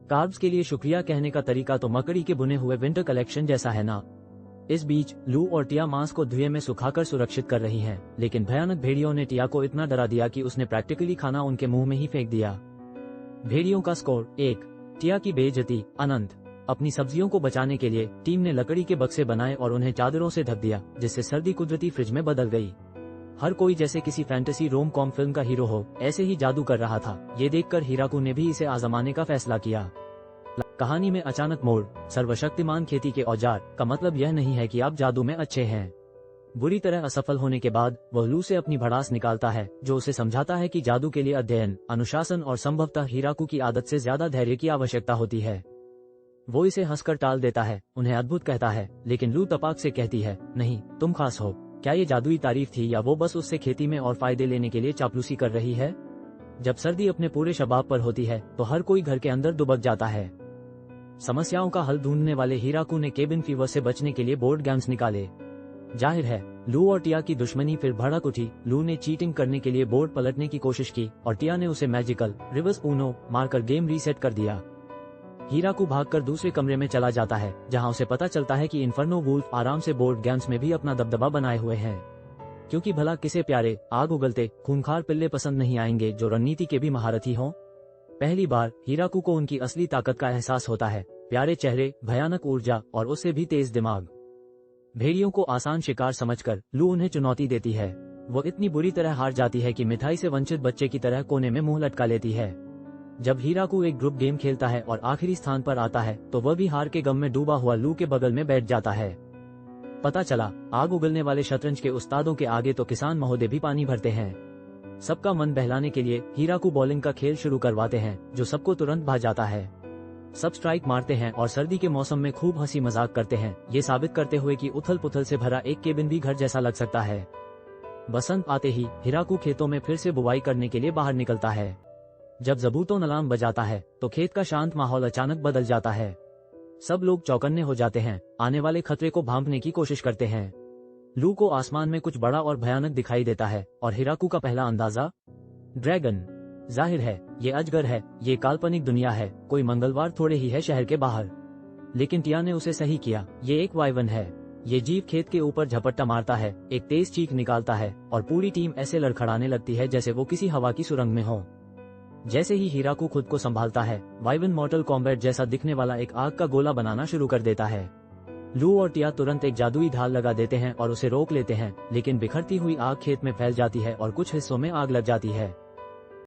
Carbs के लिए शुक्रिया कहने का तरीका तो मकड़ी के बुने हुए विंटर कलेक्शन जैसा है ना। इस बीच लू और टिया मांस को धुएं में सुखाकर सुरक्षित कर रही हैं, लेकिन भयानक भेड़ियों ने टिया को इतना डरा दिया कि उसने प्रैक्टिकली खाना उनके मुंह में ही फेंक दिया। भेड़ियों का स्कोर 1। टिया की बेइज्जती अनंत। अपनी सब्जियों को बचाने के लिए टीम ने लकड़ी के बक्से बनाए और उन्हें चादरों से ढक दिया, जिससे सर्दी कुदरती फ्रिज में बदल गई। हर कोई जैसे किसी फैंटेसी रोम कॉम फिल्म का हीरो हो, ऐसे ही जादू कर रहा था। ये देखकर हिराकू ने भी इसे आजमाने का फैसला किया। कहानी में अचानक मोड़। सर्वशक्तिमान खेती के औजार का मतलब यह नहीं है कि आप जादू में अच्छे हैं। बुरी तरह असफल होने के बाद वह लू से अपनी भड़ास निकालता है, जो उसे समझाता है कि जादू के लिए अध्ययन, अनुशासन और संभवतः हिराकू की आदत से ज्यादा धैर्य की आवश्यकता होती है। वो इसे हंसकर टाल देता है, उन्हें अद्भुत कहता है, लेकिन लू तपाक से कहती है, नहीं, तुम खास हो। क्या ये जादुई तारीफ थी या वो बस उससे खेती में और फायदे लेने के लिए चापलूसी कर रही है? जब सर्दी अपने पूरे शबाब पर होती है तो हर कोई घर के अंदर दुबक जाता है। समस्याओं का हल ढूंढने वाले हिराकू ने केबिन फीवर से बचने के लिए बोर्ड गेम्स निकाले। जाहिर है लू और टिया की दुश्मनी फिर भड़क उठी। लू ने चीटिंग करने के लिए बोर्ड पलटने की कोशिश की और टिया ने उसे मैजिकल रिवर्स ऊनो मारकर गेम रीसेट कर दिया। हिराकू भागकर दूसरे कमरे में चला जाता है, जहां उसे पता चलता है कि इन्फर्नो वुल्फ आराम से बोर्ड गेम्स में भी अपना दबदबा बनाए हुए हैं। क्योंकि भला किसे प्यारे आग उगलते खूंखार पिल्ले पसंद नहीं आएंगे जो रणनीति के भी महारथी हों। पहली बार हिराकू को उनकी असली ताकत का एहसास होता है। प्यारे चेहरे, भयानक ऊर्जा और उससे भी तेज दिमाग। भेड़ियों को आसान शिकार समझकर लू उन्हें चुनौती देती है। वो इतनी बुरी तरह हार जाती है कि मिठाई से वंचित बच्चे की तरह कोने में मुंह लटका लेती है। जब हिराकू एक ग्रुप गेम खेलता है और आखिरी स्थान पर आता है तो वह भी हार के गम में डूबा हुआ लू के बगल में बैठ जाता है। पता चला आग उगलने वाले शतरंज के उस्तादों के आगे तो किसान महोदय भी पानी भरते हैं। सबका मन बहलाने के लिए हिराकू बॉलिंग का खेल शुरू करवाते हैं, जो सबको तुरंत भा जाता है। सब स्ट्राइक मारते हैं और सर्दी के मौसम में खूब हंसी मजाक करते हैं, ये साबित करते हुए कि उथल पुथल से भरा एक केबिन भी घर जैसा लग सकता है। बसंत आते ही हिराकू खेतों में फिर से बुवाई करने के लिए बाहर निकलता है। जब ज़बूतों अलार्म बजाता है तो खेत का शांत माहौल अचानक बदल जाता है। सब लोग चौकन्ने हो जाते हैं, आने वाले खतरे को भांपने की कोशिश करते हैं। लू को आसमान में कुछ बड़ा और भयानक दिखाई देता है और हिराकू का पहला अंदाजा, ड्रैगन। जाहिर है ये अजगर है, ये काल्पनिक दुनिया है, कोई मंगलवार थोड़े ही है शहर के बाहर। लेकिन टिया ने उसे सही किया, ये एक वाइवन है। ये जीव खेत के ऊपर झपट्टा मारता है, एक तेज चीख निकालता है और पूरी टीम ऐसे लड़खड़ाने लगती है जैसे वो किसी हवा की सुरंग में हो। जैसे ही हिराकू खुद को संभालता है, वाइवन मॉर्टल कॉम्बैट जैसा दिखने वाला एक आग का गोला बनाना शुरू कर देता है। लू और टिया तुरंत एक जादुई ढाल लगा देते हैं और उसे रोक लेते हैं, लेकिन बिखरती हुई आग खेत में फैल जाती है और कुछ हिस्सों में आग लग जाती है।